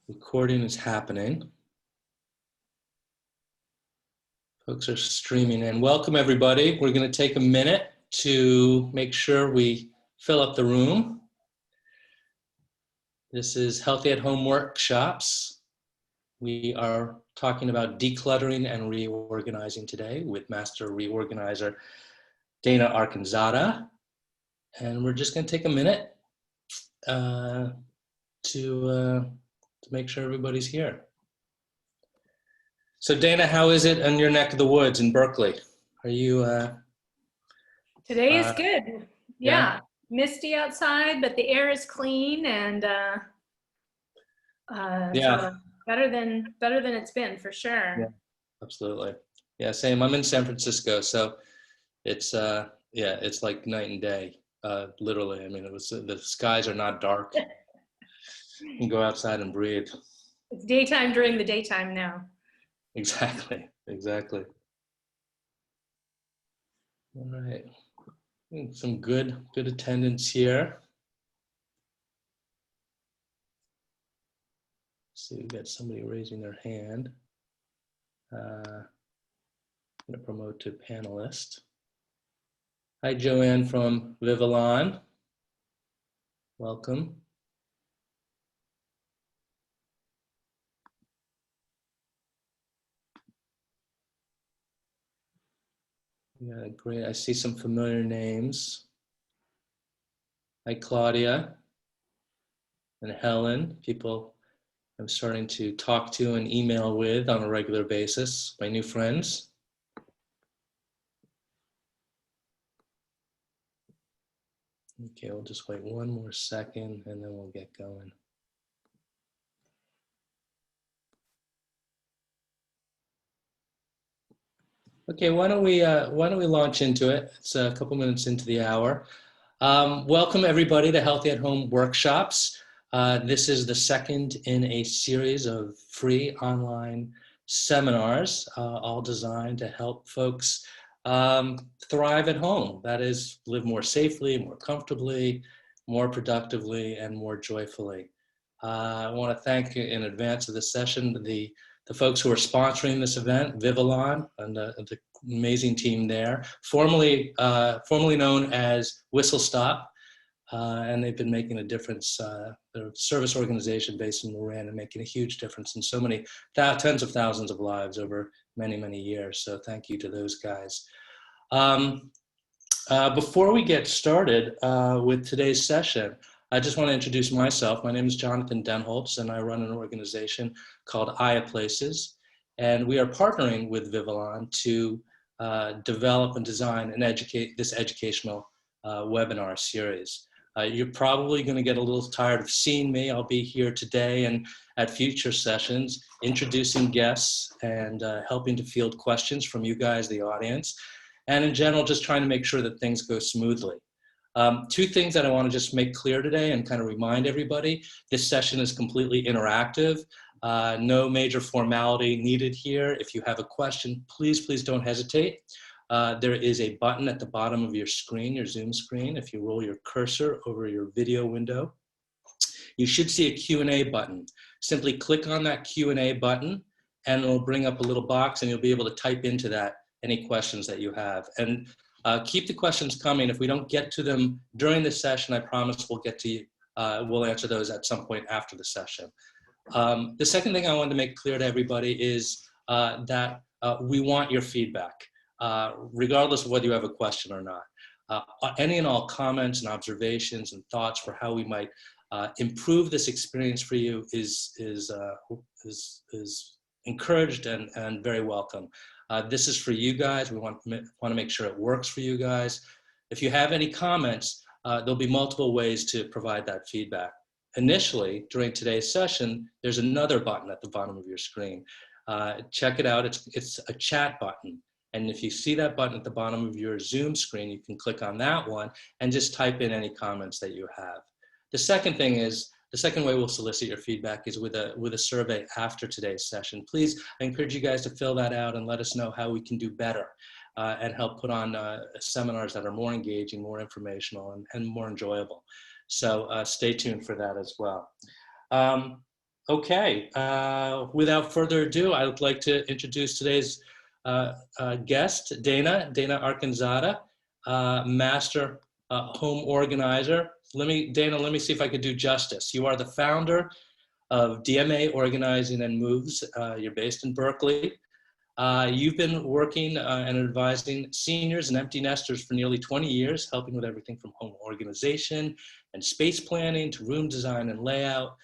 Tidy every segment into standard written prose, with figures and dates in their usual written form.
Recording is happening. Folks are streaming in. Welcome, everybody. We're going to take a minute to make sure we fill up the room. This is Healthy at Home Workshops. We are talking about decluttering and reorganizing today with Master Reorganizer Dana Arkinzadeh. And we're just going to take a minute to make sure everybody's here. So Dana, how is it in your neck of the woods in Berkeley? Are you? Today is good. Yeah, misty outside, but the air is clean and so better than it's been for sure. Yeah, absolutely. Yeah, same. I'm in San Francisco, so it's it's like night and day. Literally, I mean, the skies are not dark. You can go outside and breathe. It's daytime during the daytime now. Exactly. All right. Some good attendance here. Let's see, we've got somebody raising their hand. I'm going to promote to panelist. Hi, Joanne from Vivalon. Welcome. Yeah, great. I see some familiar names. Hi, Claudia and Helen, people I'm starting to talk to and email with on a regular basis, my new friends. Okay, we'll just wait one more second and then we'll get going. Okay, why don't we launch into it? It's a couple minutes into the hour. Welcome everybody to Healthy at Home Workshops. This is the second in a series of free online seminars, all designed to help folks thrive at home. That is, live more safely, more comfortably, more productively, and more joyfully. I want to thank in advance of this session the folks who are sponsoring this event, Vivalon, and the amazing team there, formerly known as Whistle Stop, and they've been making a difference. They're a service organization based in Marin and making a huge difference in so many tens of thousands of lives over many years. So thank you to those guys. Before we get started with today's session, I just want to introduce myself. My name is Jonathan Denholtz, and I run an organization called Aya Places. And we are partnering with Vivalon to develop and design and educate this educational webinar series. You're probably going to get a little tired of seeing me. I'll be here today and at future sessions, introducing guests and helping to field questions from you guys, the audience. And in general, just trying to make sure that things go smoothly. Two things that I want to just make clear today and kind of remind everybody. This session is completely interactive. No major formality needed here. If you have a question, please don't hesitate. There is a button at the bottom of your screen, your Zoom screen. If you roll your cursor over your video window, you should see a Q&A button. Simply click on that Q&A button and it'll bring up a little box and you'll be able to type into that any questions that you have. And keep the questions coming. If we don't get to them during the session, I promise we'll get to you. We'll answer those at some point after the session. The second thing I wanted to make clear to everybody is that we want your feedback, regardless of whether you have a question or not. Any and all comments and observations and thoughts for how we might improve this experience for you is encouraged and very welcome. This is for you guys. We want to make sure it works for you guys. If you have any comments, there'll be multiple ways to provide that feedback. Initially, during today's session, there's another button at the bottom of your screen. Check it out. It's a chat button. And if you see that button at the bottom of your Zoom screen, you can click on that one and just type in any comments that you have. The second way we'll solicit your feedback is with a survey after today's session. Please, I encourage you guys to fill that out and let us know how we can do better and help put on seminars that are more engaging, more informational, and more enjoyable. So stay tuned for that as well. Okay, without further ado, I would like to introduce today's guest, Dana Arkinzadeh, Master Home Organizer. Dana, let me see if I could do justice. You are the founder of DMA Organizing and Moves. You're based in Berkeley. You've been working and advising seniors and empty nesters for nearly 20 years, helping with everything from home organization and space planning to room design and layout.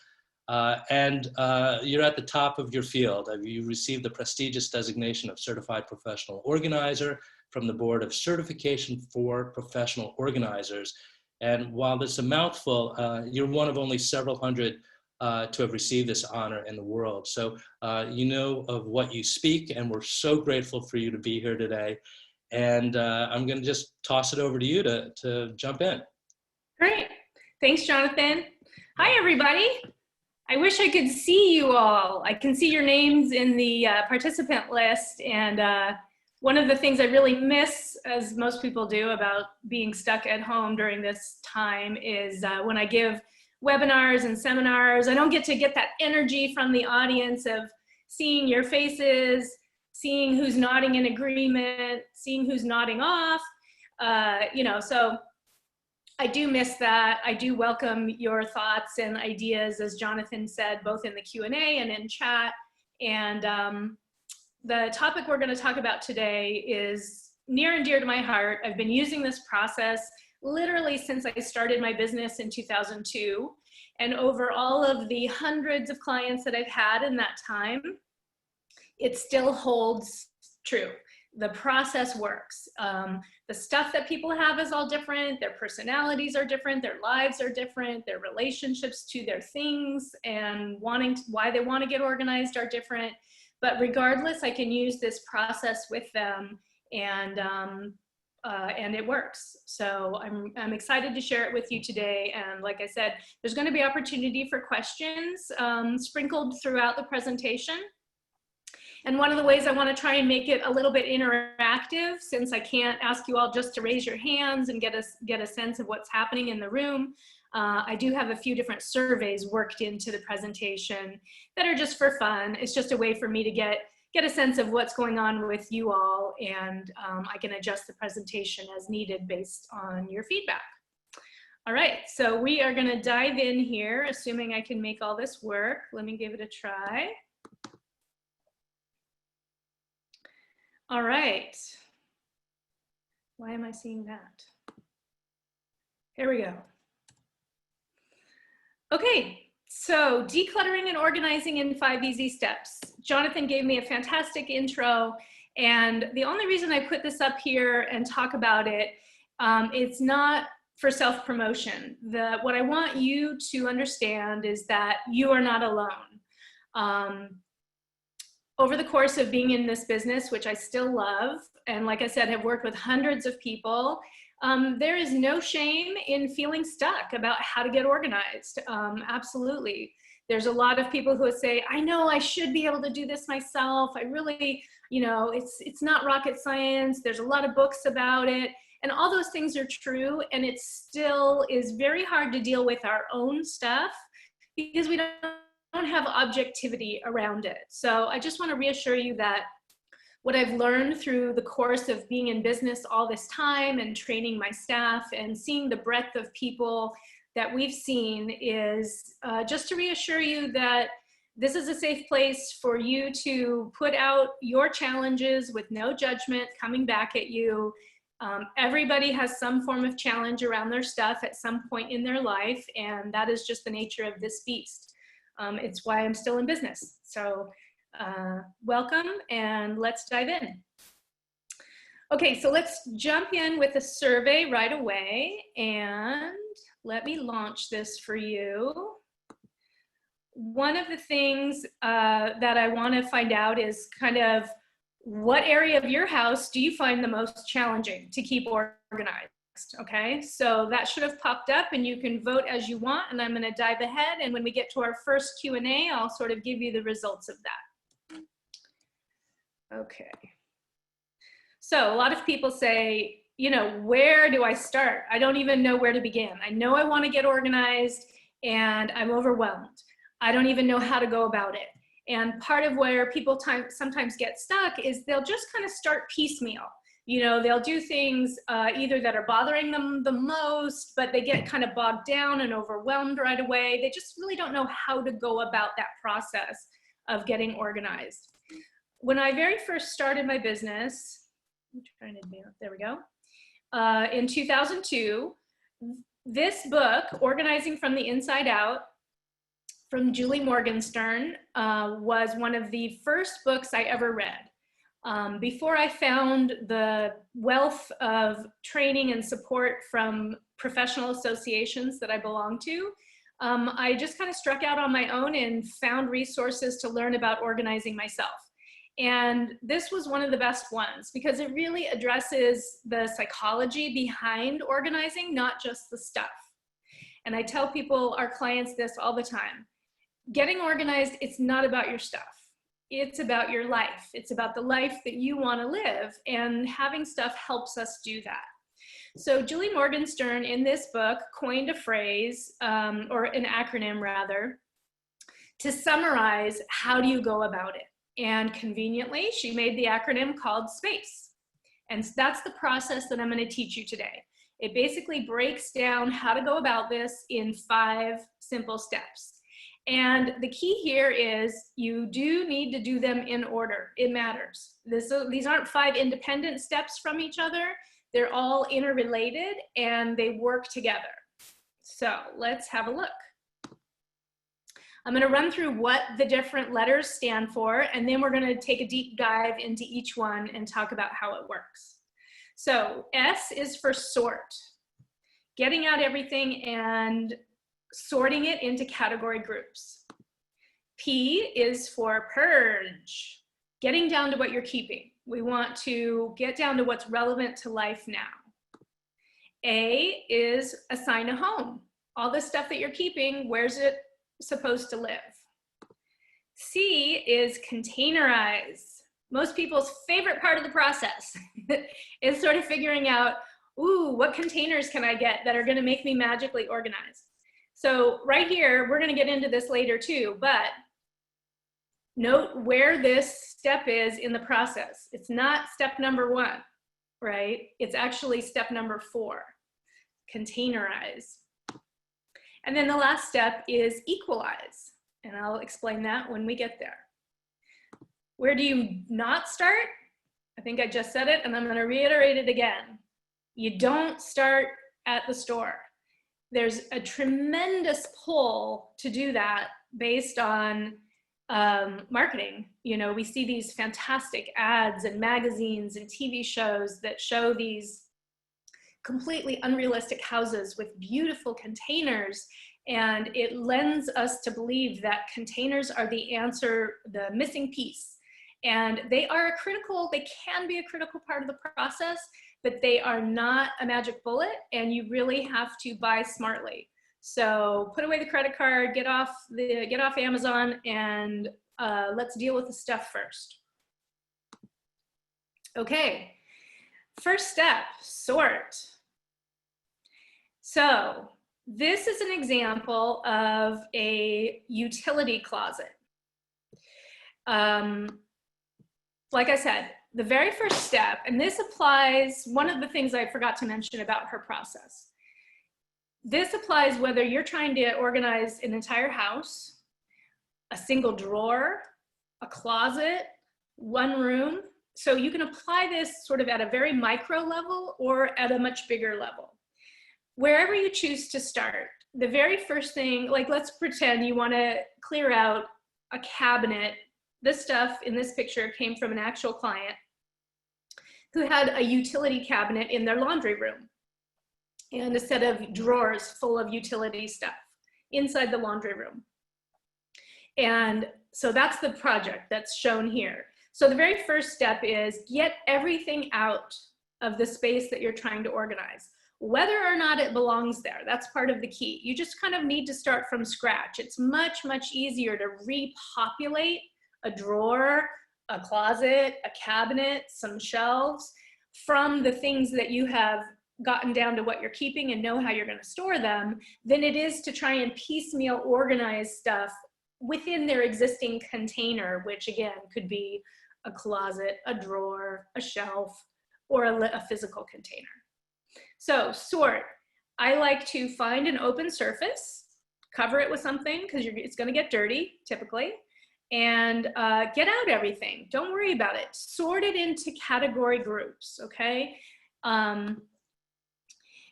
You're at the top of your field. You received the prestigious designation of Certified Professional Organizer from the Board of Certification for Professional Organizers. And while this is a mouthful, you're one of only several hundred to have received this honor in the world. So you know of what you speak, and we're so grateful for you to be here today. And I'm going to just toss it over to you to jump in. Great. Thanks, Jonathan. Hi, everybody. I wish I could see you all. I can see your names in the participant list. And one of the things I really miss, as most people do, about being stuck at home during this time is when I give webinars and seminars, I don't get to get that energy from the audience of seeing your faces, seeing who's nodding in agreement, seeing who's nodding off, so I do miss that. I do welcome your thoughts and ideas, as Jonathan said, both in the Q&A and in chat. And the topic we're going to talk about today is near and dear to my heart. I've been using this process literally since I started my business in 2002. And over all of the hundreds of clients that I've had in that time, it still holds true. The process works. The stuff that people have is all different. Their personalities are different. Their lives are different. Their relationships to their things and why they want to get organized are different. But regardless, I can use this process with them, and it works. So I'm excited to share it with you today. And like I said, there's going to be opportunity for questions sprinkled throughout the presentation. And one of the ways I want to try and make it a little bit interactive, since I can't ask you all just to raise your hands and get a sense of what's happening in the room, I do have a few different surveys worked into the presentation that are just for fun. It's just a way for me to get a sense of what's going on with you all, and I can adjust the presentation as needed based on your feedback. All right, so we are going to dive in here, assuming I can make all this work. Let me give it a try. All right. Why am I seeing that? Here we go. Okay, so decluttering and organizing in 5 easy steps. Jonathan gave me a fantastic intro, and the only reason I put this up here and talk about it, it's not for self-promotion. What I want you to understand is that you are not alone. Over the course of being in this business, which I still love, and like I said, have worked with hundreds of people, there is no shame in feeling stuck about how to get organized. Absolutely. There's a lot of people who say, I know I should be able to do this myself. I really, it's not rocket science. There's a lot of books about it. And all those things are true. And it still is very hard to deal with our own stuff because we don't have objectivity around it. So I just want to reassure you that what I've learned through the course of being in business all this time and training my staff and seeing the breadth of people that we've seen is just to reassure you that this is a safe place for you to put out your challenges with no judgment coming back at you. Everybody has some form of challenge around their stuff at some point in their life, and that is just the nature of this beast. It's why I'm still in business. So welcome, and let's dive in. Okay, so let's jump in with a survey right away, and let me launch this for you. One of the things that I want to find out is kind of what area of your house do you find the most challenging to keep organized? Okay, so that should have popped up, and you can vote as you want, and I'm going to dive ahead, and when we get to our first Q&A, I'll sort of give you the results of that. Okay, so a lot of people say, where do I start? I don't even know where to begin. I know I want to get organized, and I'm overwhelmed. I don't even know how to go about it. And part of where people sometimes get stuck is they'll just kind of start piecemeal. You know, they'll do things either that are bothering them the most, but they get kind of bogged down and overwhelmed right away. They just really don't know how to go about that process of getting organized. When I very first started my business, I'm trying to advance, there we go, in 2002, this book, Organizing from the Inside Out, from Julie Morgenstern, was one of the first books I ever read. Before I found the wealth of training and support from professional associations that I belong to, I just kind of struck out on my own and found resources to learn about organizing myself. And this was one of the best ones because it really addresses the psychology behind organizing, not just the stuff. And I tell people, our clients, this all the time. Getting organized, it's not about your stuff. It's about your life. It's about the life that you want to live, and having stuff helps us do that. So Julie Morgenstern in this book coined a phrase, or an acronym rather, to summarize how do you go about it. And conveniently, she made the acronym called SPACE. And that's the process that I'm going to teach you today. It basically breaks down how to go about this in 5 simple steps. And the key here is you do need to do them in order. It matters. These aren't 5 independent steps from each other. They're all interrelated and they work together. So let's have a look. I'm going to run through what the different letters stand for, and then we're going to take a deep dive into each one and talk about how it works. So S is for sort, getting out everything and sorting it into category groups. P is for purge, getting down to what you're keeping. We want to get down to what's relevant to life now. A is assign a home. All the stuff that you're keeping, where's it supposed to live? C is containerize. Most people's favorite part of the process is sort of figuring out, ooh, what containers can I get that are going to make me magically organized? So right here, we're going to get into this later too, but note where this step is in the process. It's not step number 1, right? It's actually step number 4, containerize. And then the last step is equalize, and I'll explain that when we get there. Where do you not start? I think I just said it, and I'm going to reiterate it again. You don't start at the store. There's a tremendous pull to do that based on marketing. You know, we see these fantastic ads and magazines and TV shows that show these completely unrealistic houses with beautiful containers, and it lends us to believe that containers are the answer, the missing piece. And they can be a critical part of the process, but they are not a magic bullet, and you really have to buy smartly. So put away the credit card, get off Amazon, and let's deal with the stuff first. Okay, first step, sort. So this is an example of a utility closet. Like I said, the very first step, and this applies, one of the things I forgot to mention about her process. This applies whether you're trying to organize an entire house, a single drawer, a closet, one room. So you can apply this sort of at a very micro level or at a much bigger level. Wherever you choose to start, the very first thing, like let's pretend you want to clear out a cabinet. This stuff in this picture came from an actual client who had a utility cabinet in their laundry room and a set of drawers full of utility stuff inside the laundry room. And so that's the project that's shown here. So the very first step is get everything out of the space that you're trying to organize, whether or not it belongs there. That's part of the key. You just kind of need to start from scratch. It's much, much easier to repopulate a drawer, a closet, a cabinet, some shelves from the things that you have gotten down to what you're keeping and know how you're going to store them than it is to try and piecemeal organize stuff within their existing container, which again could be a closet, a drawer, a shelf, or a physical container. So sort, I like to find an open surface, cover it with something because it's going to get dirty typically, and get out everything. Don't worry about it. Sort it into category groups, okay?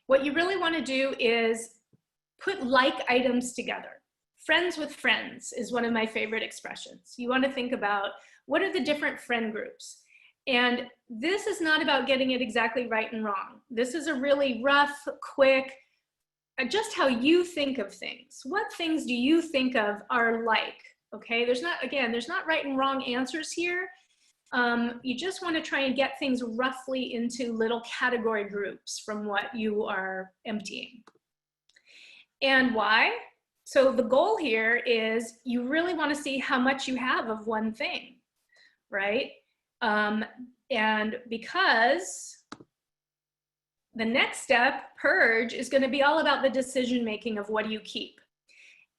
What you really want to do is put like items together. Friends with friends is one of my favorite expressions. You want to think about what are the different friend groups. And this is not about getting it exactly right and wrong. This is a really rough, quick, just how you think of things. What things do you think of are like? Okay, there's not right and wrong answers here. You just want to try and get things roughly into little category groups from what you are emptying. And why? So the goal here is you really want to see how much you have of one thing, right? And because the next step, purge, is going to be all about the decision making of what do you keep.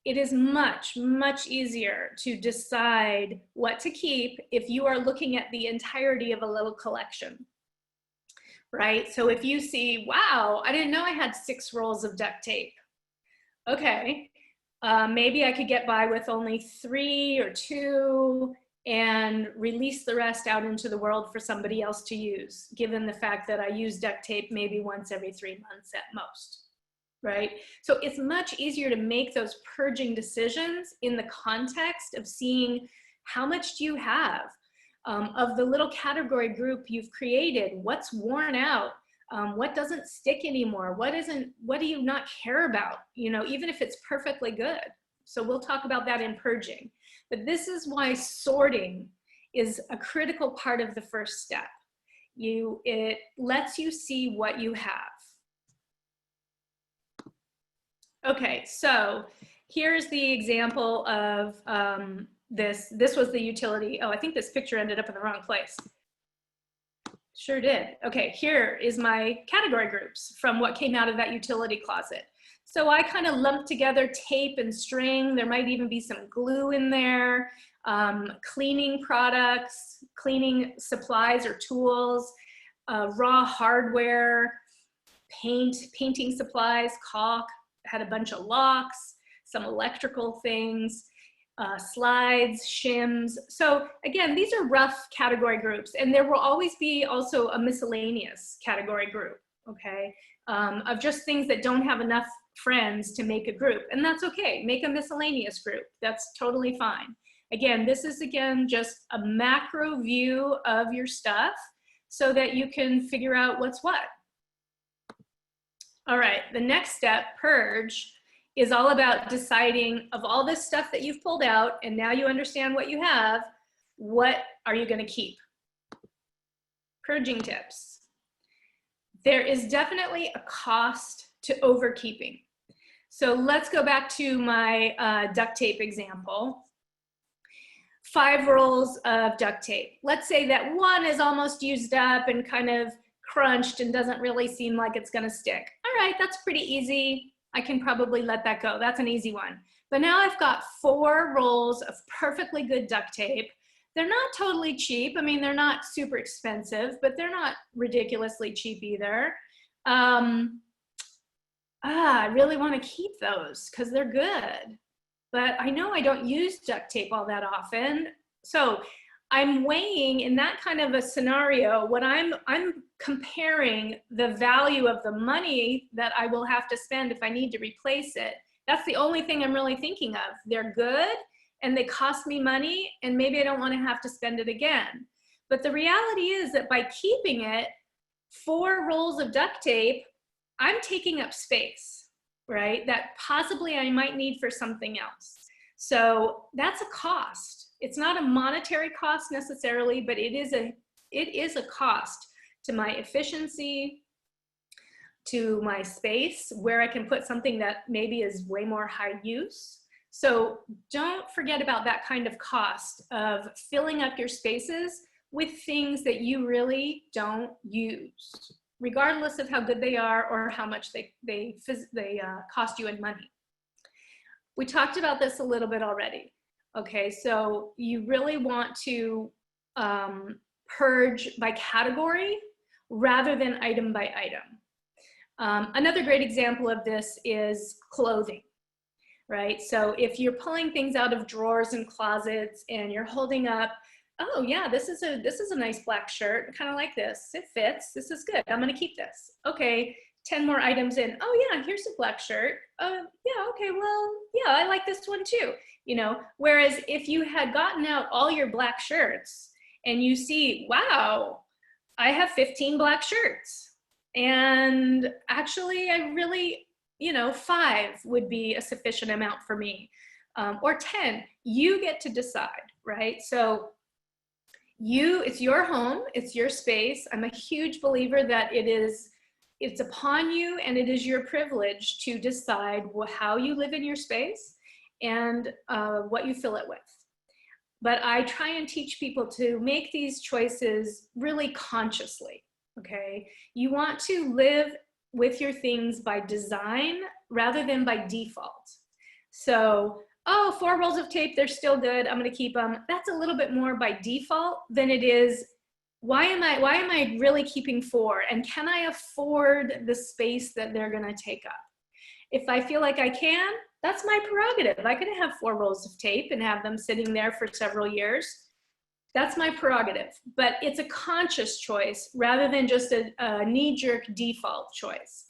It is much, much easier to decide what to keep if you are looking at the entirety of a little collection, right? So if you see, wow, I didn't know I had 6 rolls of duct tape. Okay, maybe I could get by with only 3 or 2 and release the rest out into the world for somebody else to use, given the fact that I use duct tape maybe once every 3 months at most. Right? So it's much easier to make those purging decisions in the context of seeing how much do you have of the little category group you've created, what's worn out, what doesn't stick anymore, what do you not care about, you know, even if it's perfectly good. So we'll talk about that in purging. But this is why sorting is a critical part of the first step. It lets you see what you have. Okay, so here's the example of this. This was the utility. Oh, I think this picture ended up in the wrong place. Sure did. Okay, here is my category groups from what came out of that utility closet. So I kind of lumped together tape and string. There might even be some glue in there, cleaning products, cleaning supplies or tools, raw hardware, painting supplies, caulk, had a bunch of locks, some electrical things, slides, shims. So again, these are rough category groups, and there will always be also a miscellaneous category group, okay, of just things that don't have enough friends to make a group, and that's okay. Make a miscellaneous group. That's totally fine. Again, this is just a macro view of your stuff so that you can figure out what's what. All right, the next step, purge, is all about deciding of all this stuff that you've pulled out, and now you understand what you have, what are you going to keep? Purging tips. There is definitely a cost to overkeeping. So let's go back to my duct tape example. 5 rolls of duct tape. Let's say that one is almost used up and kind of crunched and doesn't really seem like it's going to stick. All right, that's pretty easy. I can probably let that go. That's an easy one. But now I've got 4 rolls of perfectly good duct tape. They're not totally cheap. I mean, they're not super expensive, but they're not ridiculously cheap either. I really want to keep those because they're good. But I know I don't use duct tape all that often. So I'm weighing in that kind of a scenario, what I'm comparing the value of the money that I will have to spend if I need to replace it. That's the only thing I'm really thinking of. They're good and they cost me money and maybe I don't want to have to spend it again. But the reality is that by keeping it, 4 rolls of duct tape, I'm taking up space, right? That possibly I might need for something else. So that's a cost. It's not a monetary cost necessarily, but it is a cost to my efficiency, to my space, where I can put something that maybe is way more high use. So don't forget about that kind of cost of filling up your spaces with things that you really don't use, regardless of how good they are or how much they cost you in money. We talked about this a little bit already. Okay, so you really want to purge by category rather than item by item. Another great example of this is clothing, right? So if you're pulling things out of drawers and closets and you're holding up, oh yeah, this is a nice black shirt, kind of like this. It fits. This is good. I'm gonna keep this. Okay, 10 more items in. Oh yeah, here's a black shirt. Yeah, okay, well, yeah, I like this one too. You know, whereas if you had gotten out all your black shirts and you see, wow, I have 15 black shirts, and actually I really, you know, 5 would be a sufficient amount for me, or 10. You get to decide, right? So it's your home, it's your space. I'm a huge believer that it's upon you, and it is your privilege to decide how you live in your space and what you fill it with. But I try and teach people to make these choices really consciously, okay? You want to live with your things by design rather than by default. So, oh, 4 rolls of tape, they're still good, I'm gonna keep them. That's a little bit more by default than it is, why am I really keeping 4? And can I afford the space that they're gonna take up? If I feel like I can, that's my prerogative. I could have 4 rolls of tape and have them sitting there for several years. That's my prerogative, but it's a conscious choice rather than just a knee-jerk default choice.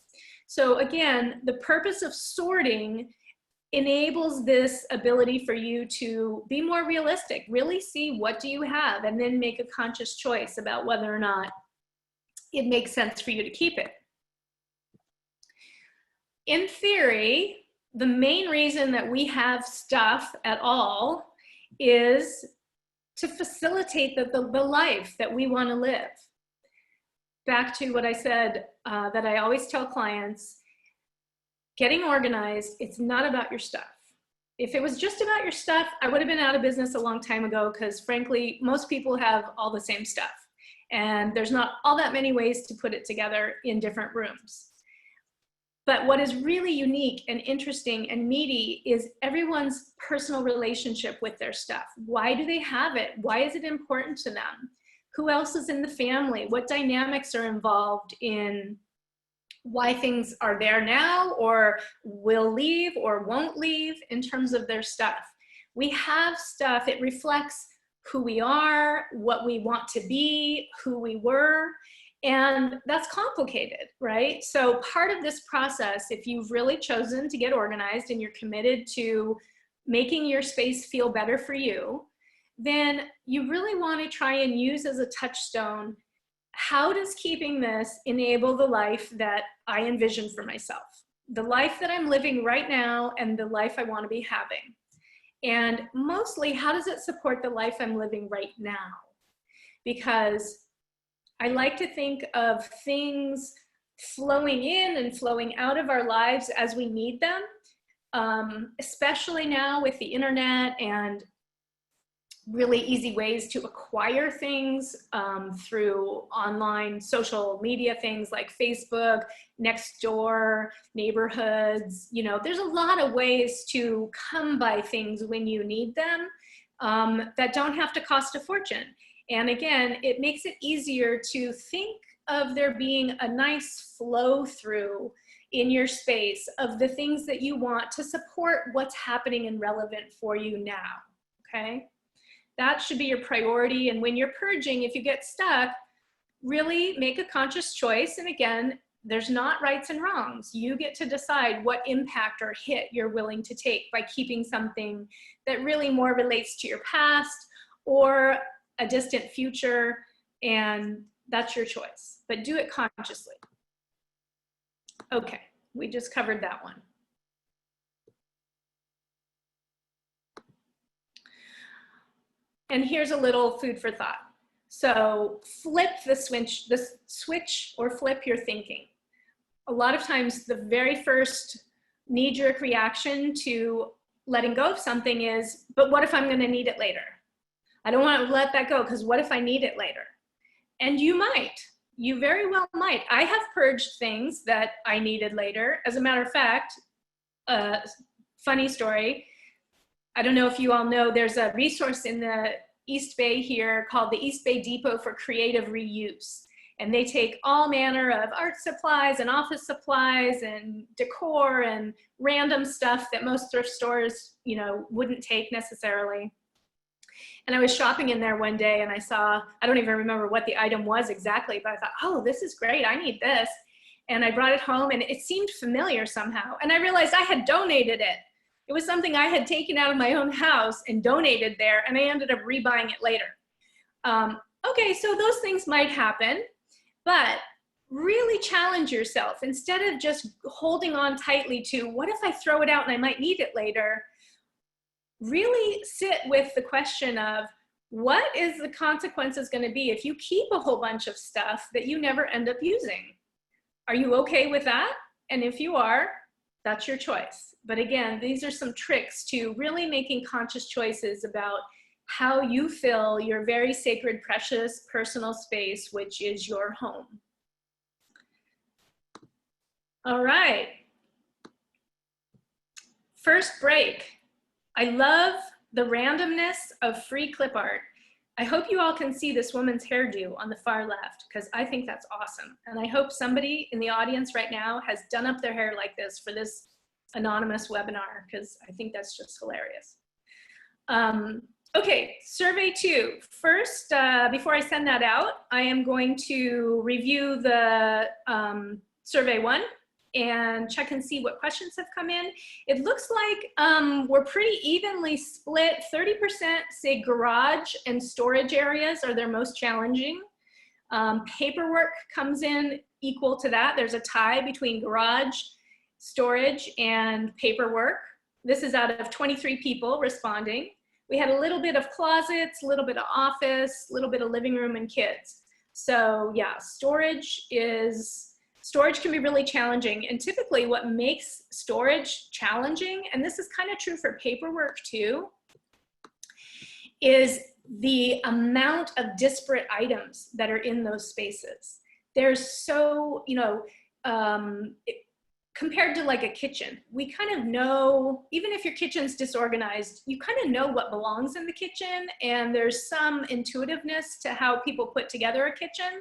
So again, the purpose of sorting enables this ability for you to be more realistic, really see what do you have, and then make a conscious choice about whether or not it makes sense for you to keep it. In theory, the main reason that we have stuff at all is to facilitate the life that we want to live. Back to what I said, that I always tell clients, getting organized, it's not about your stuff. If it was just about your stuff, I would have been out of business a long time ago, because frankly, most people have all the same stuff. And there's not all that many ways to put it together in different rooms. But what is really unique and interesting and meaty is everyone's personal relationship with their stuff. Why do they have it? Why is it important to them? Who else is in the family? What dynamics are involved in why things are there now or will leave or won't leave in terms of their stuff? We have stuff, it reflects who we are, what we want to be, who we were. And that's complicated, right? So part of this process, if you've really chosen to get organized and you're committed to making your space feel better for you, then you really want to try and use as a touchstone, how does keeping this enable the life that I envision for myself? The life that I'm living right now and the life I want to be having. And mostly, how does it support the life I'm living right now? Because I like to think of things flowing in and flowing out of our lives as we need them, especially now with the internet and really easy ways to acquire things through online social media, things like Facebook, Nextdoor, neighborhoods. You know, there's a lot of ways to come by things when you need them that don't have to cost a fortune. And again, it makes it easier to think of there being a nice flow through in your space of the things that you want to support what's happening and relevant for you now, okay? That should be your priority. And when you're purging, if you get stuck, really make a conscious choice. And again, there's not rights and wrongs. You get to decide what impact or hit you're willing to take by keeping something that really more relates to your past or a distant future, and that's your choice, but do it consciously. Okay, we just covered that one. And here's a little food for thought. So flip the switch or flip your thinking. A lot of times the very first knee-jerk reaction to letting go of something is, but what if I'm gonna need it later? I don't want to let that go because what if I need it later? And you might, you very well might. I have purged things that I needed later. As a matter of fact, funny story, I don't know if you all know, there's a resource in the East Bay here called the East Bay Depot for Creative Reuse. And they take all manner of art supplies and office supplies and decor and random stuff that most thrift stores, you know, wouldn't take necessarily. And I was shopping in there one day and I saw, I don't even remember what the item was exactly, but I thought, oh, this is great, I need this. And I brought it home and it seemed familiar somehow. And I realized I had donated it. It was something I had taken out of my own house and donated there, and I ended up rebuying it later. Okay, so those things might happen, but really challenge yourself. Instead of just holding on tightly to, what if I throw it out and I might need it later? Really sit with the question of, what is the consequences going to be if you keep a whole bunch of stuff that you never end up using? Are you okay with that? And if you are, that's your choice. But again, these are some tricks to really making conscious choices about how you fill your very sacred, precious personal space, which is your home. All right. First break. I love the randomness of free clip art. I hope you all can see this woman's hairdo on the far left, because I think that's awesome. And I hope somebody in the audience right now has done up their hair like this for this anonymous webinar, because I think that's just hilarious. Okay, survey 2. First, before I send that out, I am going to review the survey 1 and check and see what questions have come in. It looks like we're pretty evenly split. 30% say garage and storage areas are their most challenging. Paperwork comes in equal to that. There's a tie between garage, storage, and paperwork. This is out of 23 people responding. We had a little bit of closets, a little bit of office, a little bit of living room and kids. So yeah, storage can be really challenging. And typically what makes storage challenging, and this is kind of true for paperwork too, is the amount of disparate items that are in those spaces. There's so, you know, compared to like a kitchen, we kind of know, even if your kitchen's disorganized, you kind of know what belongs in the kitchen, and there's some intuitiveness to how people put together a kitchen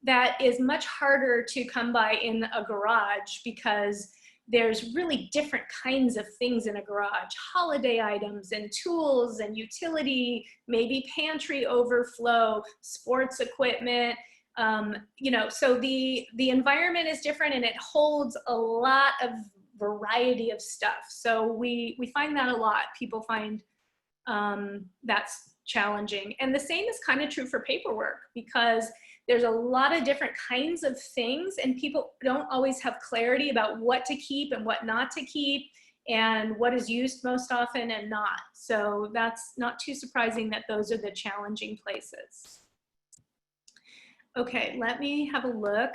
that is much harder to come by in a garage, because there's really different kinds of things in a garage, holiday items and tools and utility, maybe pantry overflow, sports equipment, you know, so the environment is different and it holds a lot of variety of stuff. So we find that a lot. People find that's challenging. And the same is kind of true for paperwork, because there's a lot of different kinds of things and people don't always have clarity about what to keep and what not to keep and what is used most often and not. So that's not too surprising that those are the challenging places. Okay, let me have a look.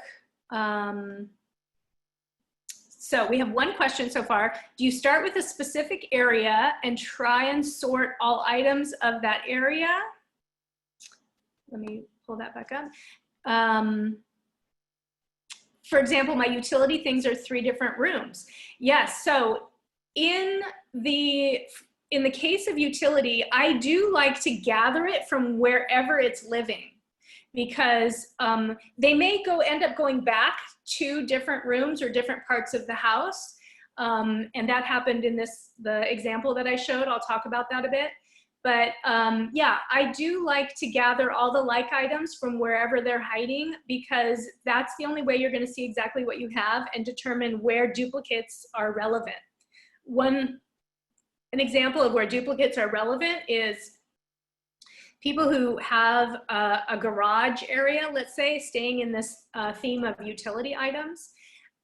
So we have one question so far. Do you start with a specific area and try and sort all items of that area? Let me pull that back up. For example, my utility things are 3 different rooms. Yes, so in the case of utility, I do like to gather it from wherever it's living, because they may end up going back to different rooms or different parts of the house. And that happened in the example that I showed. I'll talk about that a bit. But yeah, I do like to gather all the like items from wherever they're hiding, because that's the only way you're going to see exactly what you have and determine where duplicates are relevant. An example of where duplicates are relevant is people who have a garage area, let's say, staying in this theme of utility items,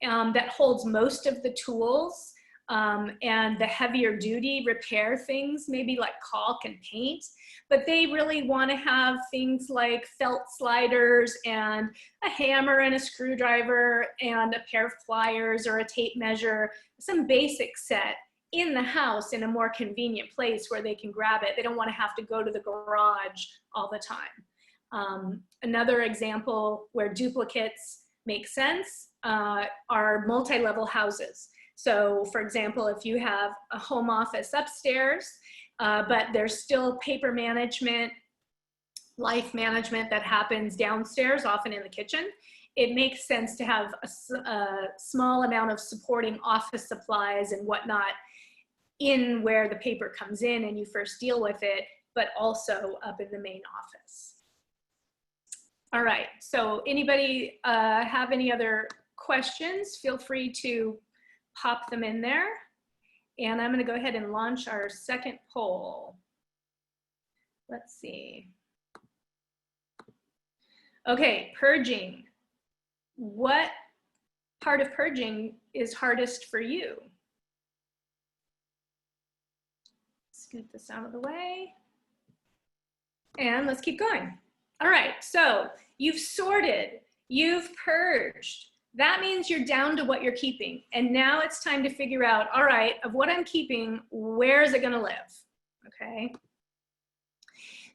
that holds most of the tools and the heavier duty repair things, maybe like caulk and paint, but they really want to have things like felt sliders and a hammer and a screwdriver and a pair of pliers or a tape measure, some basic set in the house in a more convenient place where they can grab it. They don't want to have to go to the garage all the time. Another example where duplicates make sense are multi-level houses. So for example, if you have a home office upstairs but there's still paper management, life management that happens downstairs, often in the kitchen. It makes sense to have a small amount of supporting office supplies and whatnot in where the paper comes in and you first deal with it, but also up in the main office. All right, so anybody have any other questions? Feel free to pop them in there. And I'm gonna go ahead and launch our second poll. Let's see. Okay, purging. What part of purging is hardest for you? Scoot this out of the way. And let's keep going. All right, so you've sorted, you've purged. That means you're down to what you're keeping. And now it's time to figure out, all right, of what I'm keeping, where is it gonna live, okay?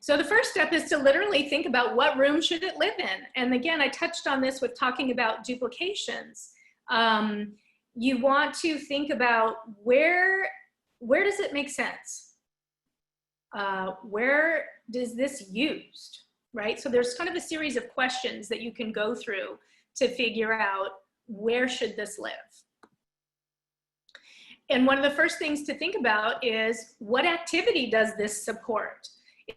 So the first step is to literally think about what room should it live in. And again, I touched on this with talking about duplications. You want to think about where does it make sense? Where does this used, right? So there's kind of a series of questions that you can go through to figure out where should this live. And one of the first things to think about is what activity does this support?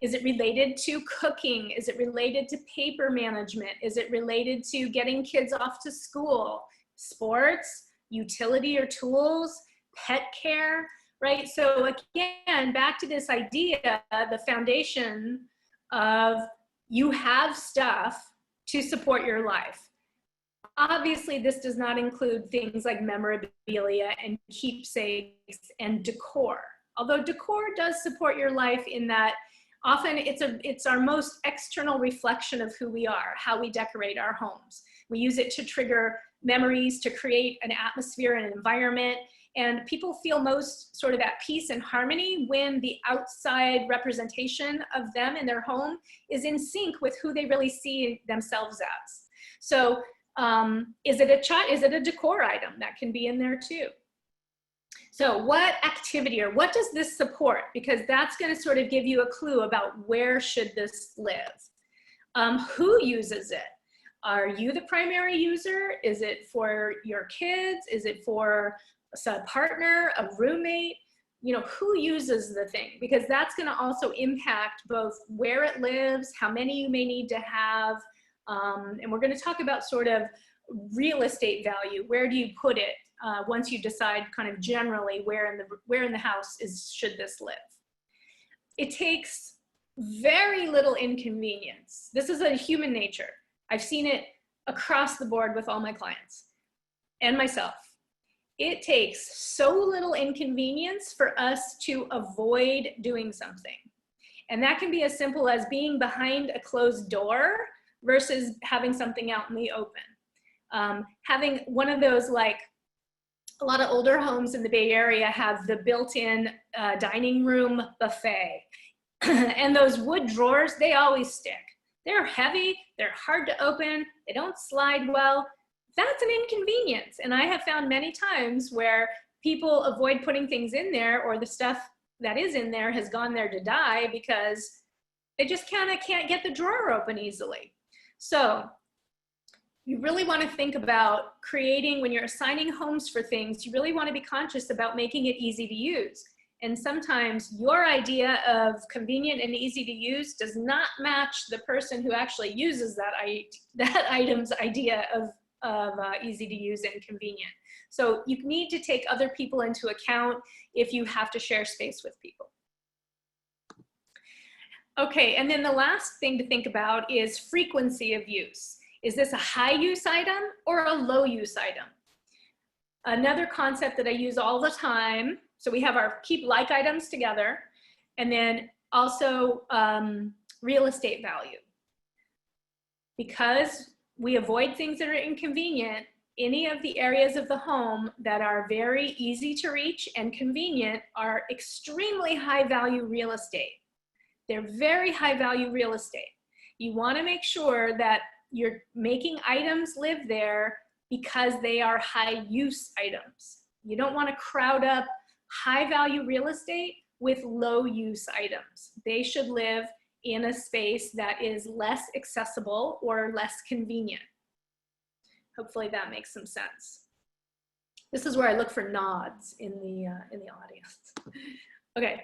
Is it related to cooking? Is it related to paper management? Is it related to getting kids off to school? Sports, utility or tools, pet care, right? So again, back to this idea, the foundation of you have stuff to support your life. Obviously, this does not include things like memorabilia and keepsakes and decor. Although decor does support your life in that often it's our most external reflection of who we are, how we decorate our homes. We use it to trigger memories, to create an atmosphere and an environment. And people feel most sort of at peace and harmony when the outside representation of them in their home is in sync with who they really see themselves as. So is it a decor item? That can be in there too. So what activity or what does this support? Because that's going to sort of give you a clue about where should this live. Who uses it? Are you the primary user? Is it for your kids? Is it for a partner, a roommate? You know, who uses the thing? Because that's going to also impact both where it lives, how many you may need to have, and we're going to talk about sort of real estate value. Where do you put it? Once you decide kind of generally where in the house should this live. It takes very little inconvenience. This is a human nature. I've seen it across the board with all my clients and myself. It takes so little inconvenience for us to avoid doing something. And that can be as simple as being behind a closed door versus having something out in the open. Having one of those, like, a lot of older homes in the Bay Area have the built-in dining room buffet. And those wood drawers, they always stick. They're heavy, they're hard to open, they don't slide well. That's an inconvenience. And I have found many times where people avoid putting things in there, or the stuff that is in there has gone there to die because they just can't get the drawer open easily. So you really want to think about creating, when you're assigning homes for things, you really want to be conscious about making it easy to use. And sometimes your idea of convenient and easy to use does not match the person who actually uses that item's idea of easy to use and convenient. So you need to take other people into account if you have to share space with people. Okay, and then the last thing to think about is frequency of use. Is this a high use item or a low use item? Another concept that I use all the time, so we have our keep like items together, and then also real estate value. Because we avoid things that are inconvenient, any of the areas of the home that are very easy to reach and convenient are extremely high value real estate. They're very high value real estate. You want to make sure that you're making items live there because they are high use items. You don't want to crowd up high value real estate with low use items. They should live in a space that is less accessible or less convenient. Hopefully that makes some sense. This is where I look for nods in the audience. Okay,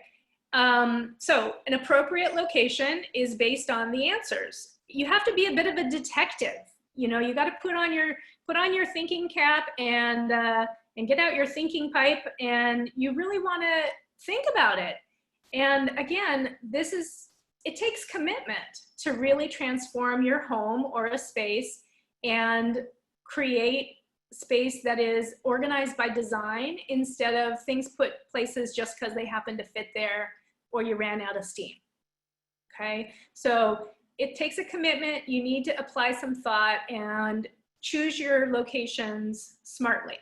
so an appropriate location is based on the answers. You have to be a bit of a detective. You know, you got to put on your thinking cap and get out your thinking pipe, and you really want to think about it. And again, it takes commitment to really transform your home or a space and create space that is organized by design instead of things put places just because they happen to fit there or you ran out of steam. Okay, so it takes a commitment. You need to apply some thought and choose your locations smartly.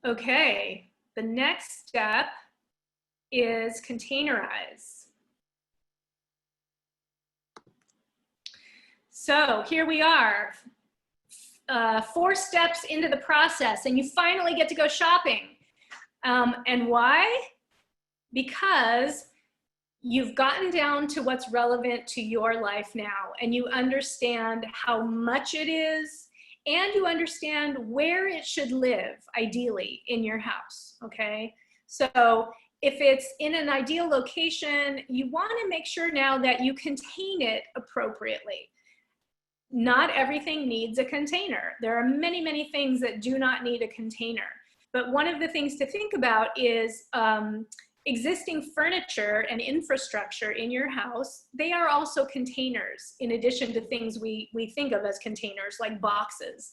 Okay, the next step is containerize. So here we are, 4 steps into the process, and you finally get to go shopping. And why? Because you've gotten down to what's relevant to your life now, and you understand how much it is, and you understand where it should live, ideally, in your house, okay? So if it's in an ideal location, you want to make sure now that you contain it appropriately. Not everything needs a container. There are many, many things that do not need a container. But one of the things to think about is existing furniture and infrastructure in your house. They are also containers, in addition to things we think of as containers, like boxes.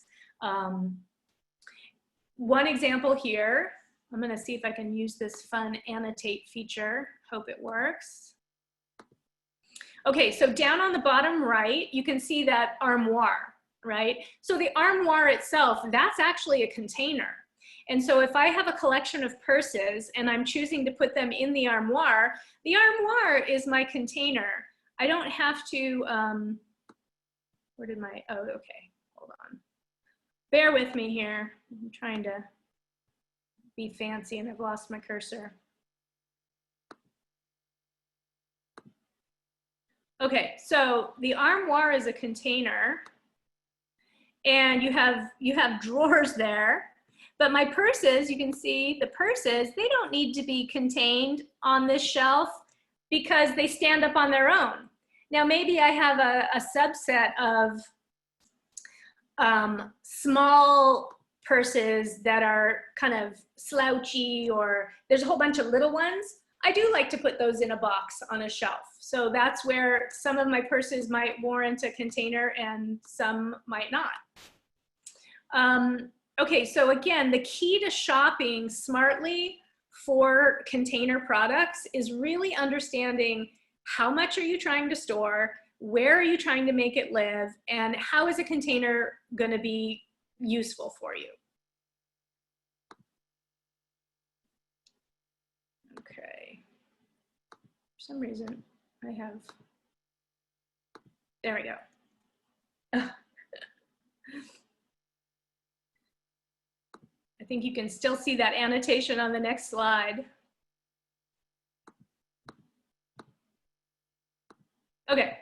One example here, I'm going to see if I can use this fun annotate feature. Hope it works. Okay, so down on the bottom right, you can see that armoire, right? So the armoire itself, that's actually a container. And so if I have a collection of purses and I'm choosing to put them in the armoire is my container. I don't have to, where did my, oh, okay, hold on. Bear with me here. I'm trying to be fancy and I've lost my cursor. Okay, so the armoire is a container and you have drawers there, but my purses, you can see the purses, they don't need to be contained on this shelf because they stand up on their own. Now maybe I have a subset of small purses that are kind of slouchy, or there's a whole bunch of little ones. I do like to put those in a box on a shelf. So that's where some of my purses might warrant a container and some might not. Okay, so again, the key to shopping smartly for container products is really understanding how much are you trying to store, where are you trying to make it live, and how is a container going to be useful for you. Okay, for some reason I have, there we go. I think you can still see that annotation on the next slide. Okay,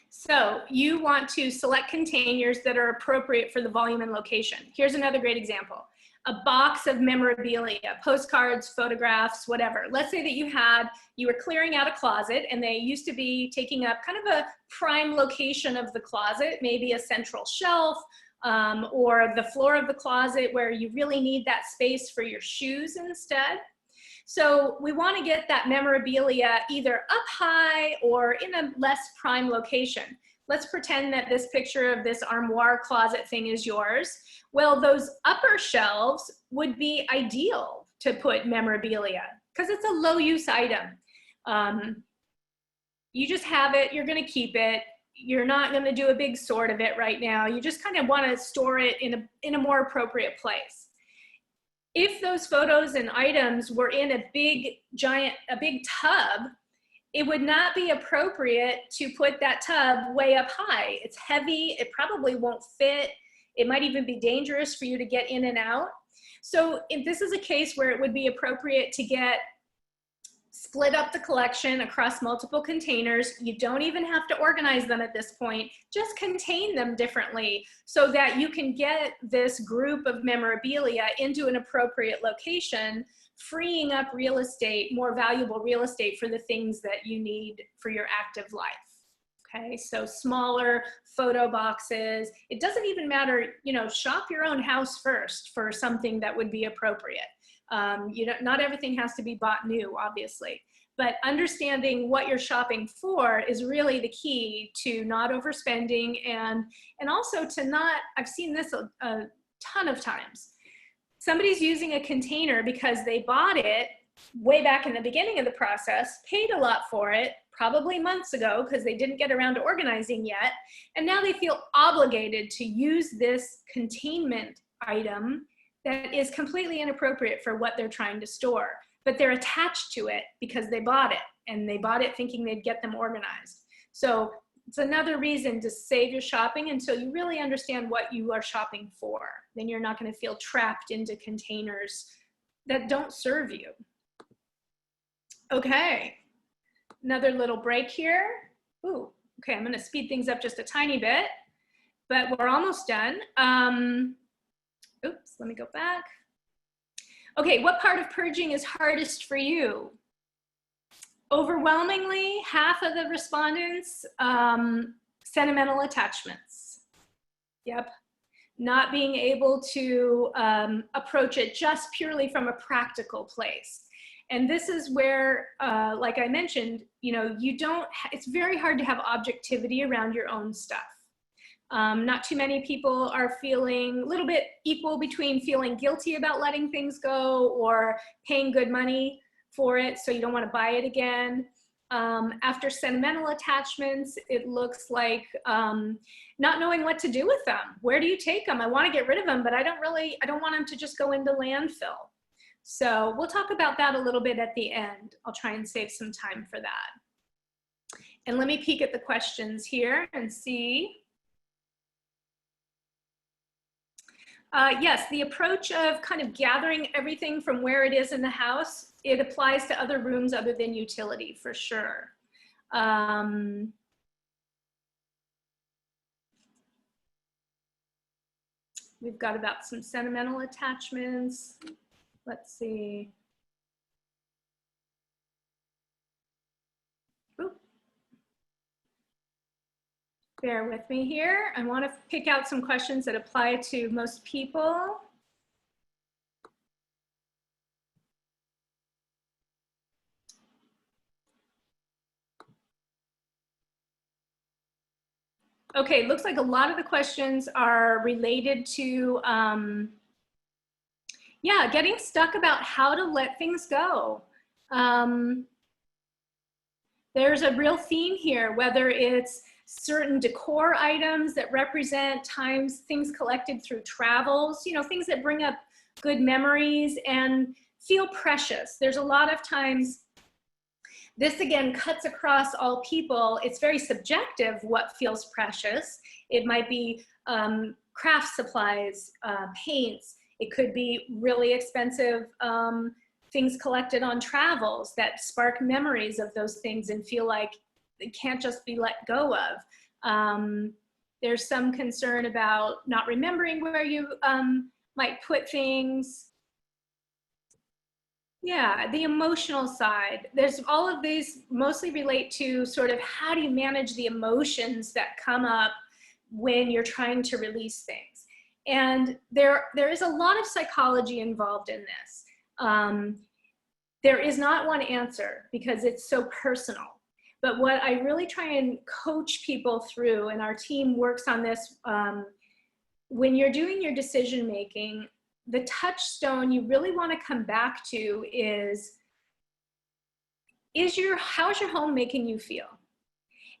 so you want to select containers that are appropriate for the volume and location. Here's another great example. A box of memorabilia, postcards, photographs, whatever. Let's say that you were clearing out a closet and they used to be taking up kind of a prime location of the closet, maybe a central shelf, or the floor of the closet where you really need that space for your shoes instead. So we want to get that memorabilia either up high or in a less prime location. Let's pretend that this picture of this armoire closet thing is yours. Well, those upper shelves would be ideal to put memorabilia because it's a low use item. You just have it, you're going to keep it. You're not going to do a big sort of it right now. You just kind of want to store it in a more appropriate place. If those photos and items were in a big tub, it would not be appropriate to put that tub way up high. It's heavy, it probably won't fit. It might even be dangerous for you to get in and out. So if this is a case where it would be appropriate to split up the collection across multiple containers. You don't even have to organize them at this point, just contain them differently so that you can get this group of memorabilia into an appropriate location, freeing up real estate, more valuable real estate for the things that you need for your active life. Okay, so smaller photo boxes. It doesn't even matter, you know, shop your own house first for something that would be appropriate. You know, not everything has to be bought new, obviously, but understanding what you're shopping for is really the key to not overspending and also to not, I've seen this a ton of times. Somebody's using a container because they bought it way back in the beginning of the process, paid a lot for it, probably months ago because they didn't get around to organizing yet, and now they feel obligated to use this containment item that is completely inappropriate for what they're trying to store, but they're attached to it because they bought it, and they bought it thinking they'd get them organized. So it's another reason to save your shopping until you really understand what you are shopping for. Then you're not going to feel trapped into containers that don't serve you. Okay, another little break here. Ooh, okay, I'm going to speed things up just a tiny bit, but we're almost done. Oops, let me go back. Okay, what part of purging is hardest for you? Overwhelmingly, half of the respondents, sentimental attachments. Yep, not being able to approach it just purely from a practical place. And this is where, like I mentioned, you know, it's very hard to have objectivity around your own stuff. Not too many people are feeling a little bit equal between feeling guilty about letting things go or paying good money for it, so you don't want to buy it again. After sentimental attachments, it looks like not knowing what to do with them. Where do you take them? I want to get rid of them, but I don't want them to just go into landfill. So we'll talk about that a little bit at the end. I'll try and save some time for that. And let me peek at the questions here and see. Yes, the approach of kind of gathering everything from where it is in the house, it applies to other rooms other than utility for sure. We've got about some sentimental attachments. Let's see. Bear with me here. I want to pick out some questions that apply to most people. Okay, looks like a lot of the questions are related to, yeah, getting stuck about how to let things go. There's a real theme here, whether it's certain decor items that represent things collected through travels, you know, things that bring up good memories and feel precious. There's a lot of times, this again cuts across all people. It's very subjective what feels precious. It might be craft supplies, paints. It could be really expensive things collected on travels that spark memories of those things and feel like it can't just be let go of. There's some concern about not remembering where you might put things. Yeah, the emotional side. There's all of these mostly relate to sort of how do you manage the emotions that come up when you're trying to release things. And there is a lot of psychology involved in this. There is not one answer because it's so personal. But what I really try and coach people through, and our team works on this, when you're doing your decision making, the touchstone you really want to come back to is how's your home making you feel?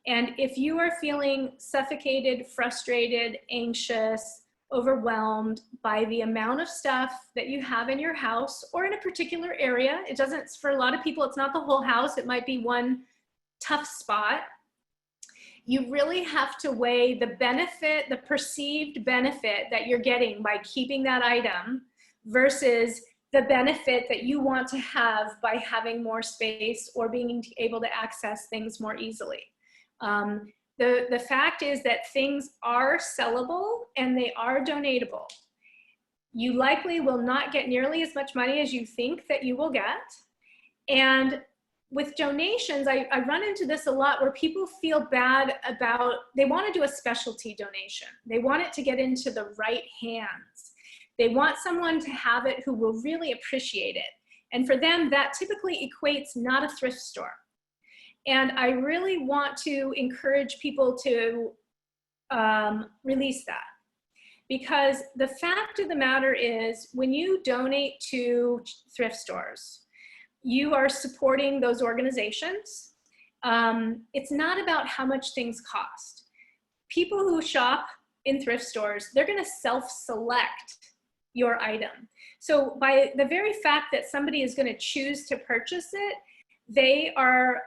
And if you are feeling suffocated, frustrated, anxious, overwhelmed by the amount of stuff that you have in your house or in a particular area, it doesn't, for a lot of people, it's not the whole house, it might be one tough spot. You really have to weigh the benefit, the perceived benefit that you're getting by keeping that item versus the benefit that you want to have by having more space or being able to access things more easily. The fact is that things are sellable and they are donatable. You likely will not get nearly as much money as you think that you will get. And with donations, I run into this a lot where people feel bad about, they want to do a specialty donation. They want it to get into the right hands. They want someone to have it who will really appreciate it. And for them, that typically equates not a thrift store. And I really want to encourage people to release that. Because the fact of the matter is, when you donate to thrift stores, you are supporting those organizations. It's not about how much things cost. People who shop in thrift stores, they're gonna self-select your item. So by the very fact that somebody is gonna choose to purchase it, they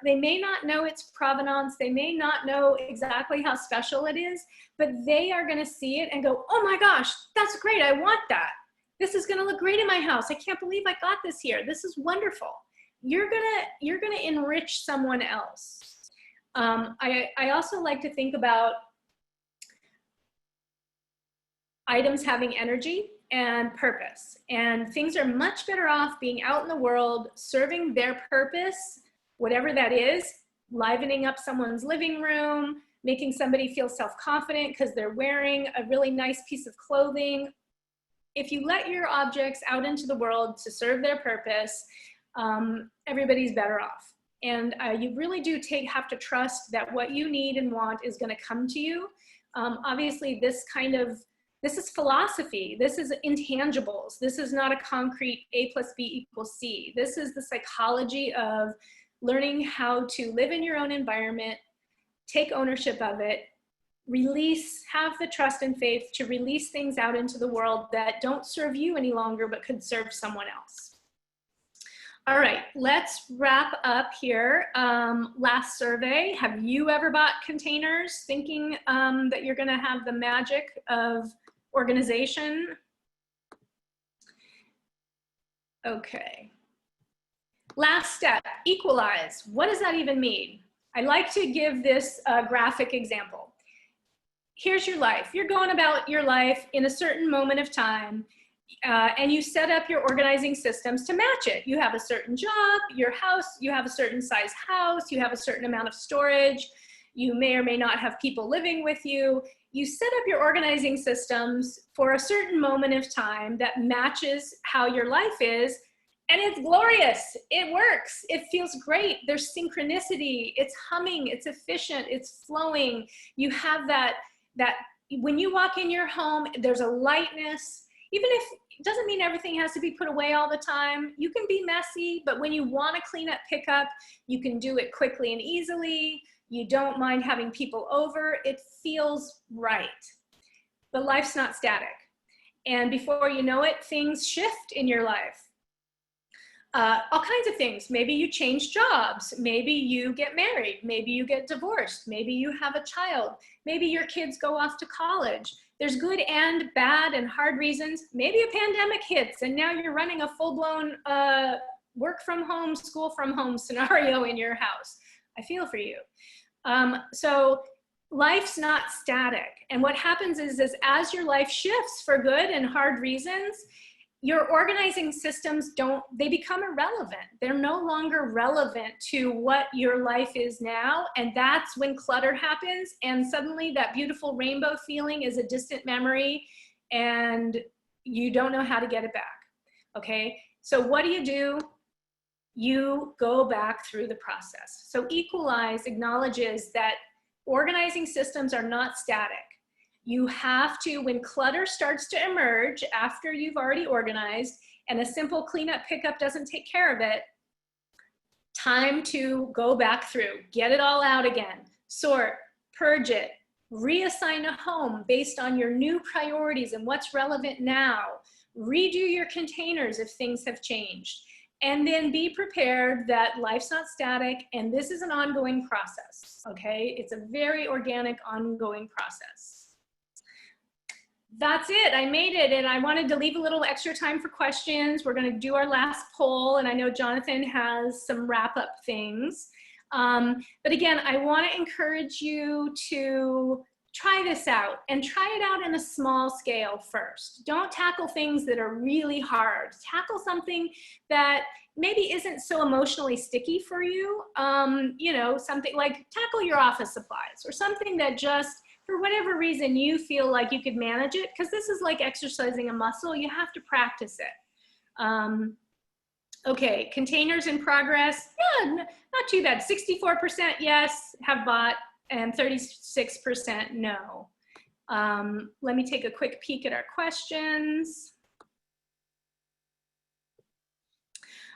may not know its provenance, they may not know exactly how special it is, but they are gonna see it and go, oh my gosh, that's great, I want that. This is gonna look great in my house. I can't believe I got this here. This is wonderful. You're gonna enrich someone else. I also like to think about items having energy and purpose. And things are much better off being out in the world, serving their purpose, whatever that is, livening up someone's living room, making somebody feel self-confident because they're wearing a really nice piece of clothing. If you let your objects out into the world to serve their purpose, everybody's better off. And you really do have to trust that what you need and want is going to come to you. Obviously, this is philosophy. This is intangibles. This is not a concrete A plus B equals C. This is the psychology of learning how to live in your own environment, take ownership of it, release, have the trust and faith to release things out into the world that don't serve you any longer, but could serve someone else. All right, let's wrap up here. Last survey, have you ever bought containers thinking that you're gonna have the magic of organization? Okay. Last step, equalize. What does that even mean? I like to give this graphic example. Here's your life. You're going about your life in a certain moment of time, and you set up your organizing systems to match it. You have a certain job, your house, you have a certain size house, you have a certain amount of storage, you may or may not have people living with you. You set up your organizing systems for a certain moment of time that matches how your life is, and it's glorious. It works. It feels great. There's synchronicity. It's humming. It's efficient. It's flowing. You have that when you walk in your home, there's a lightness. Even if it doesn't mean everything has to be put away all the time. You can be messy, but when you want to clean up, pick up, you can do it quickly and easily. You don't mind having people over. It feels right. But life's not static. And before you know it, things shift in your life. All kinds of things. Maybe you change jobs. Maybe you get married. Maybe you get divorced. Maybe you have a child. Maybe your kids go off to college. There's good and bad and hard reasons. Maybe a pandemic hits and now you're running a full-blown work from home, school from home scenario in your house. I feel for you. So life's not static. And what happens is as your life shifts for good and hard reasons, your organizing systems they become irrelevant. They're no longer relevant to what your life is now. And that's when clutter happens. And suddenly that beautiful rainbow feeling is a distant memory and you don't know how to get it back. Okay. So what do? You go back through the process. So equalize acknowledges that organizing systems are not static. You have to, when clutter starts to emerge after you've already organized and a simple cleanup pickup doesn't take care of it, time to go back through, get it all out again, sort, purge it, reassign a home based on your new priorities and what's relevant now, redo your containers if things have changed, and then be prepared that life's not static and this is an ongoing process, okay? It's a very organic, ongoing process. That's it. I made it, and I wanted to leave a little extra time for questions. We're going to do our last poll, and I know Jonathan has some wrap-up things. But again, I want to encourage you to try this out, and try it out in a small scale first. Don't tackle things that are really hard. Tackle something that maybe isn't so emotionally sticky for you. You know, something like tackle your office supplies, or something that just, for whatever reason, you feel like you could manage it, because this is like exercising a muscle. You have to practice it. Okay, containers in progress. Yeah, not too bad. 64% yes, have bought, and 36% no. Let me take a quick peek at our questions.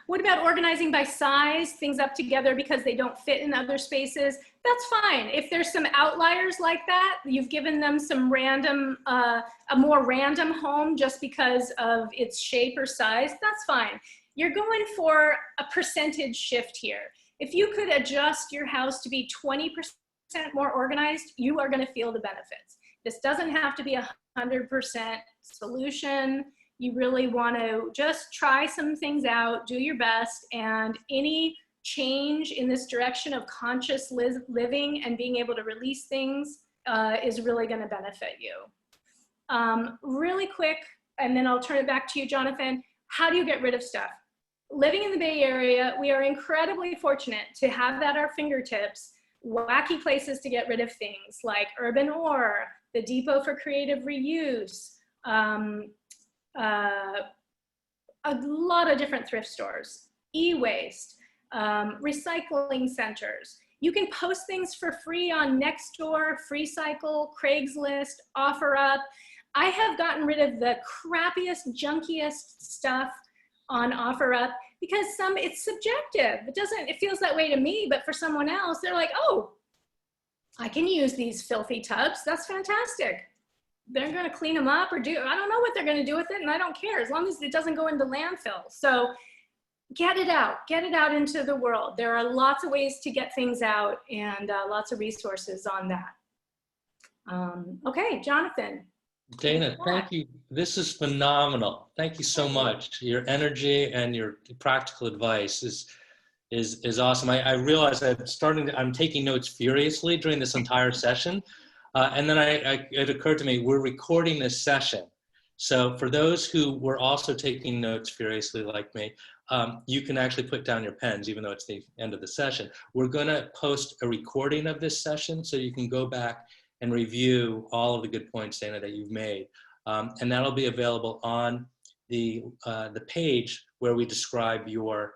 What about organizing by size, things up together because they don't fit in other spaces? That's fine. If there's some outliers like that, you've given them some random, a more random home just because of its shape or size, that's fine. You're going for a percentage shift here. If you could adjust your house to be 20% more organized, you are going to feel the benefits. This doesn't have to be 100% solution. You really want to just try some things out, do your best, and any change in this direction of conscious living and being able to release things is really going to benefit you. Really quick, and then I'll turn it back to you, Jonathan. How do you get rid of stuff? Living in the Bay Area, we are incredibly fortunate to have at our fingertips wacky places to get rid of things like Urban Ore, the Depot for Creative Reuse, a lot of different thrift stores, e-waste, recycling centers. You can post things for free on Nextdoor, FreeCycle, Craigslist, OfferUp. I have gotten rid of the crappiest, junkiest stuff on OfferUp because it's subjective. It feels that way to me, but for someone else, they're like, oh, I can use these filthy tubs. That's fantastic. They're going to clean them up or I don't know what they're going to do with it, and I don't care as long as it doesn't go into landfill. So get it out into the world. There are lots of ways to get things out, and lots of resources on that. Okay, Jonathan. Dana, thank you. This is phenomenal. Thank you so much. Your energy and your practical advice is awesome. I realize I'm taking notes furiously during this entire session. And then it occurred to me, we're recording this session. So for those who were also taking notes furiously like me, you can actually put down your pens, even though it's the end of the session. We're going to post a recording of this session so you can go back and review all of the good points, Dana, that you've made. And that'll be available on the page where we describe your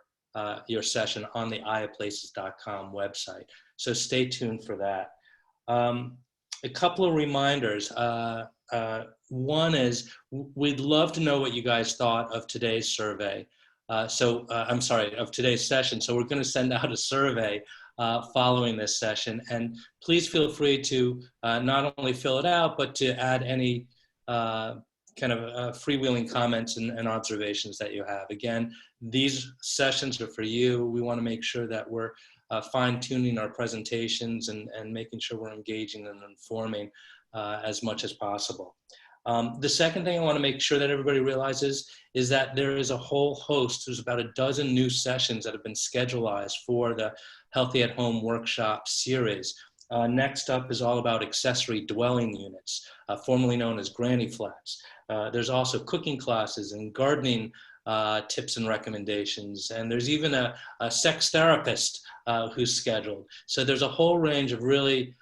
session on the iaplaces.com website. So stay tuned for that. A couple of reminders. One is we'd love to know what you guys thought of today's survey. I'm sorry, of today's session. So we're going to send out a survey following this session, and please feel free to not only fill it out, but to add any kind of freewheeling comments and observations that you have. Again, these sessions are for you. We want to make sure that we're fine-tuning our presentations and making sure we're engaging and informing as much as possible. The second thing I want to make sure that everybody realizes is that there is a whole host, there's about a dozen new sessions that have been scheduled for the Healthy at Home workshop series. Next up is all about accessory dwelling units, formerly known as granny flats. There's also cooking classes and gardening tips and recommendations. And there's even a sex therapist who's scheduled. So there's a whole range of really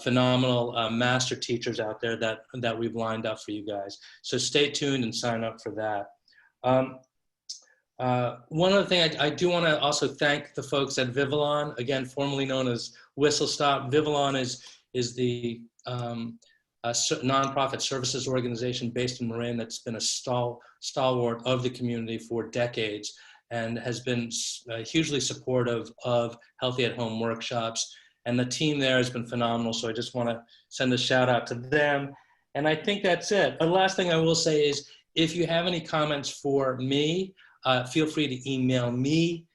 phenomenal master teachers out there that we've lined up for you guys. So stay tuned and sign up for that. One other thing, I do want to also thank the folks at Vivalon, again, formerly known as Whistle Stop. Vivalon is the nonprofit services organization based in Marin that's been a stalwart of the community for decades and has been hugely supportive of Healthy at Home workshops. And the team there has been phenomenal. So I just want to send a shout out to them. And I think that's it. The last thing I will say is if you have any comments for me, feel free to email me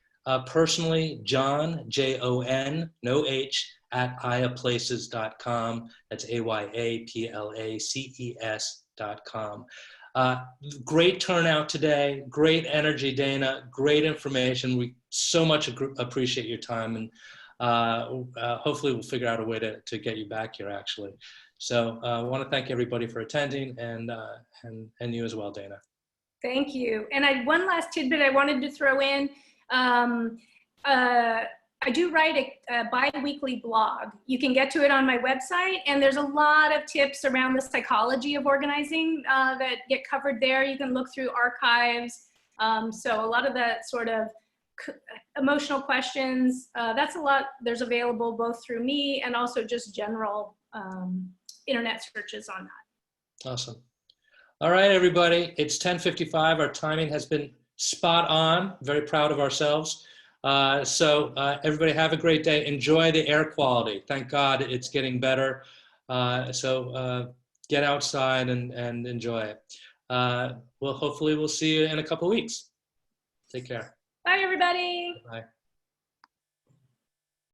personally, John, Jon, no H, at iaplaces.com. That's AYAPLACES.com. untitled.com. Great turnout today, great energy, Dana, great information. We so much appreciate your time, and hopefully we'll figure out a way to get you back here, actually. So I want to thank everybody for attending, and you as well, Dana. Thank you. And one last tidbit I wanted to throw in. I do write a bi-weekly blog. You can get to it on my website, and there's a lot of tips around the psychology of organizing that get covered there. You can look through archives. So a lot of that sort of emotional questions, that's a lot, there's available both through me and also just general internet searches on that. Awesome. All right, everybody, it's 10:55. Our timing has been spot on. Very proud of ourselves. So everybody have a great day. Enjoy the air quality. Thank God it's getting better. So get outside and enjoy it. Well, hopefully we'll see you in a couple weeks. Take care. Bye, everybody. Bye.